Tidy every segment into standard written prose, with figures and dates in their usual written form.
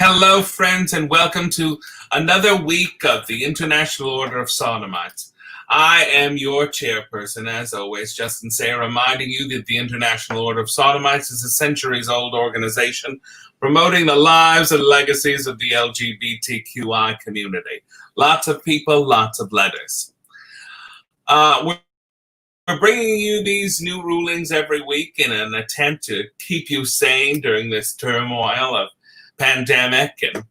Hello, friends, and welcome to another week of the International Order of Sodomites. I am your chairperson, as always, Justin Sayre, reminding you that the International Order of Sodomites is a centuries-old organization promoting the lives and legacies of the LGBTQI community. Lots of people, lots of letters. We're bringing you these new rulings every week in an attempt to keep you sane during this turmoil of pandemic and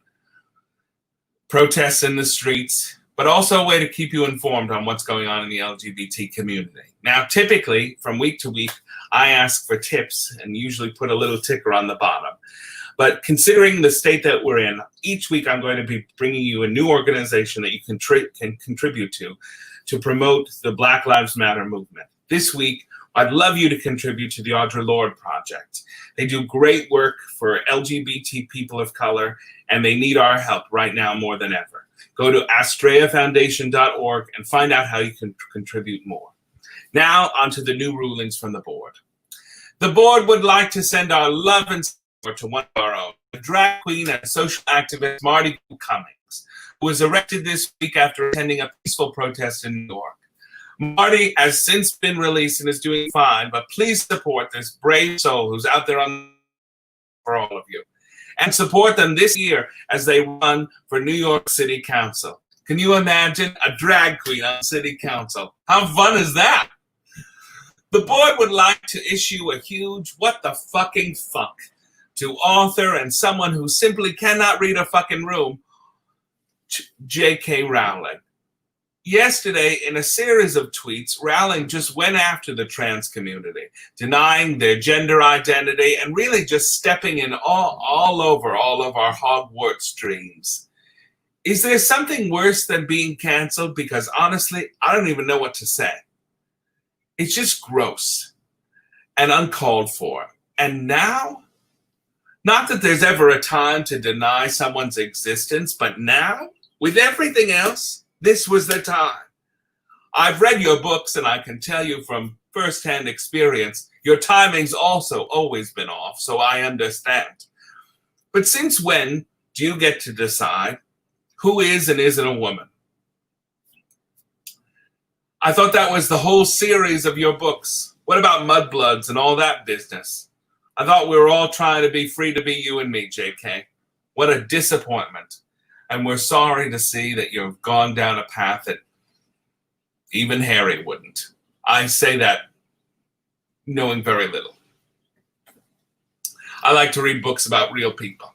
protests in the streets, but also a way to keep you informed on what's going on in the LGBT community. Now, typically, from week to week, I ask for tips and usually put a little ticker on the bottom. But considering the state that we're in, each week I'm going to be bringing you a new organization that you can contribute to promote the Black Lives Matter movement. This week, I'd love you to contribute to the Audre Lorde Project. They do great work for LGBT people of color, and they need our help right now more than ever. Go to AstreaFoundation.org and find out how you can contribute more. Now, onto the new rulings from the board. The board would like to send our love and support to one of our own, the drag queen and social activist Marty Cummings, who was arrested this week after attending a peaceful protest in New York. Marty has since been released and is doing fine, but please support this brave soul who's out there for all of you. And support them this year as they run for New York City Council. Can you imagine a drag queen on City Council? How fun is that? The board would like to issue a huge what the fucking fuck to author and someone who simply cannot read a fucking room, J.K. Rowling. Yesterday, in a series of tweets, Rowling just went after the trans community, denying their gender identity and really just stepping in all over all of our Hogwarts dreams. Is there something worse than being canceled? Because honestly, I don't even know what to say. It's just gross and uncalled for. And now, not that there's ever a time to deny someone's existence, but now, with everything else, this was the time. I've read your books, and I can tell you from firsthand experience, your timing's also always been off, so I understand. But since when do you get to decide who is and isn't a woman? I thought that was the whole series of your books. What about Mudbloods and all that business? I thought we were all trying to be free to be you and me, JK. What a disappointment. And we're sorry to see that you've gone down a path that even Harry wouldn't. I say that knowing very little. I like to read books about real people.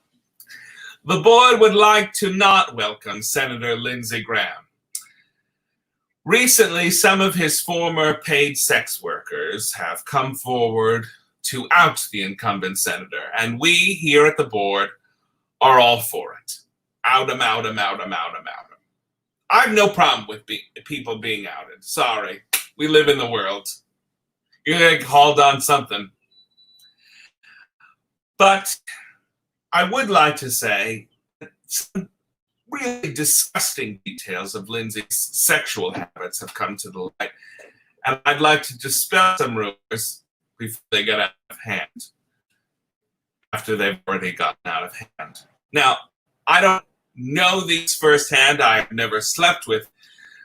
The board would like to not welcome Senator Lindsey Graham. Recently, some of his former paid sex workers have come forward to out the incumbent senator, and we here at the board are all for it. Out 'em, out 'em, out 'em, out 'em, out 'em. I have no problem with people being outed. Sorry, we live in the world. You're going to get called on something. But I would like to say some really disgusting details of Lindsey's sexual habits have come to the light. And I'd like to dispel some rumors before they get out of hand, after they've already gotten out of hand. Now, I don't know these firsthand. I've never slept with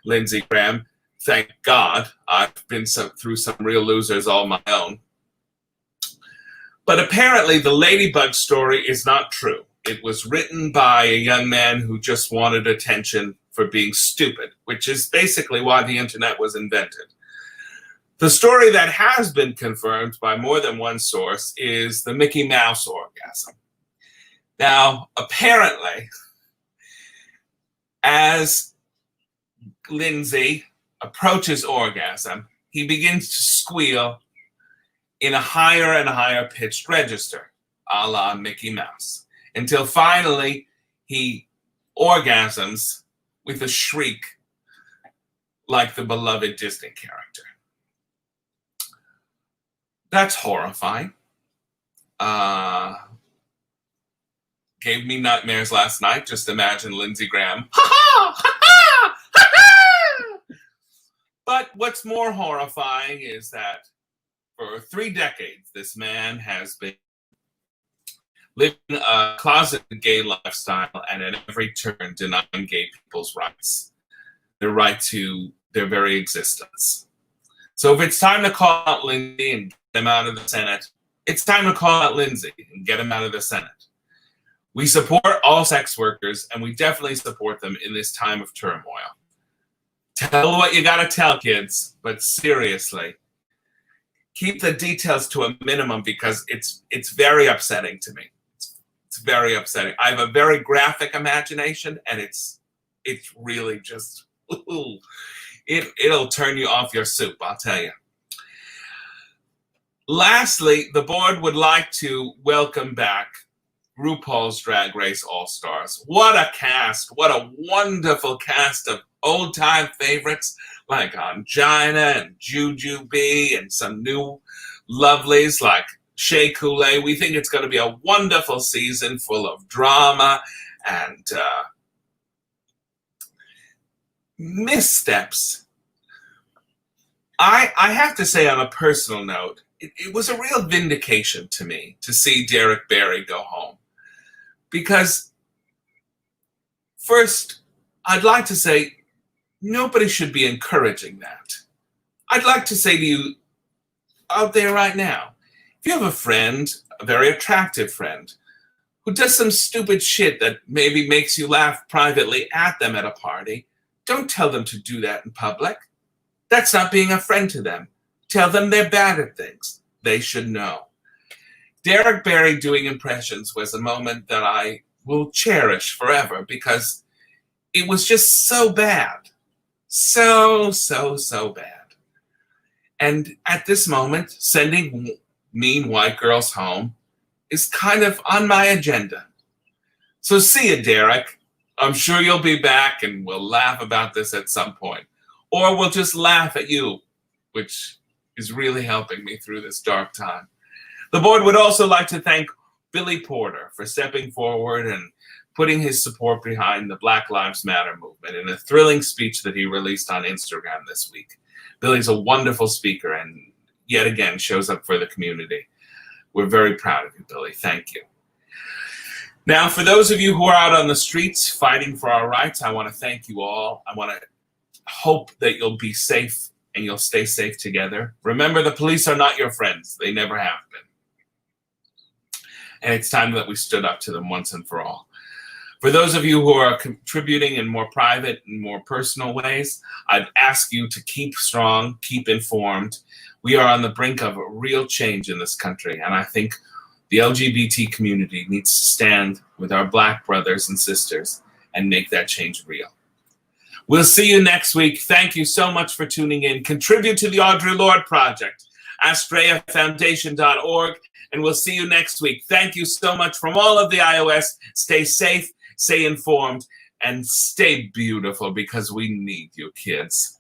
Lindsey Graham. Thank God. I've been through some real losers all my own. But apparently the Ladybug story is not true. It was written by a young man who just wanted attention for being stupid, which is basically why the internet was invented. The story that has been confirmed by more than one source is the Mickey Mouse orgasm. Now, apparently, as Lindsey approaches orgasm, he begins to squeal in a higher and higher pitched register, a la Mickey Mouse, until finally he orgasms with a shriek like the beloved Disney character. That's horrifying. Gave me nightmares last night. Just imagine Lindsey Graham. Ha ha! Ha ha! Ha ha! But what's more horrifying is that for 3 decades, this man has been living a closeted gay lifestyle and at every turn denying gay people's rights, their right to their very existence. So if it's time to call out Lindsey and get him out of the Senate, it's time to call out Lindsey and get him out of the Senate. We support all sex workers, and we definitely support them in this time of turmoil. Tell what you gotta tell, kids, but seriously, keep the details to a minimum because it's very upsetting to me. It's very upsetting. I have a very graphic imagination, and it's really just, it'll turn you off your soup, I'll tell you. Lastly, the board would like to welcome back RuPaul's Drag Race All-Stars. What a cast. What a wonderful cast of old-time favorites like Angina and Jujubee and some new lovelies like Shea Coulee. We think it's going to be a wonderful season full of drama and missteps. I have to say, on a personal note, it was a real vindication to me to see Derek Barry go home. Because, first, I'd like to say nobody should be encouraging that. I'd like to say to you out there right now, if you have a friend, a very attractive friend, who does some stupid shit that maybe makes you laugh privately at them at a party, don't tell them to do that in public. That's not being a friend to them. Tell them they're bad at things. They should know. Derek Barry doing impressions was a moment that I will cherish forever because it was just so bad. So bad. And at this moment, sending mean white girls home is kind of on my agenda. So see you, Derek. I'm sure you'll be back and we'll laugh about this at some point. Or we'll just laugh at you, which is really helping me through this dark time. The board would also like to thank Billy Porter for stepping forward and putting his support behind the Black Lives Matter movement in a thrilling speech that he released on Instagram this week. Billy's a wonderful speaker and yet again shows up for the community. We're very proud of you, Billy. Thank you. Now, for those of you who are out on the streets fighting for our rights, I want to thank you all. I want to hope that you'll be safe and you'll stay safe together. Remember, the police are not your friends. They never have been. And it's time that we stood up to them once and for all. For those of you who are contributing in more private and more personal ways, I'd ask you to keep strong, keep informed. We are on the brink of a real change in this country, and I think the LGBT community needs to stand with our Black brothers and sisters and make that change real. We'll see you next week. Thank you so much for tuning in. Contribute to the Audre Lorde Project, AstreaFoundation.org, and we'll see you next week. Thank you so much from all of the iOS. Stay safe, stay informed, and stay beautiful because we need you, kids.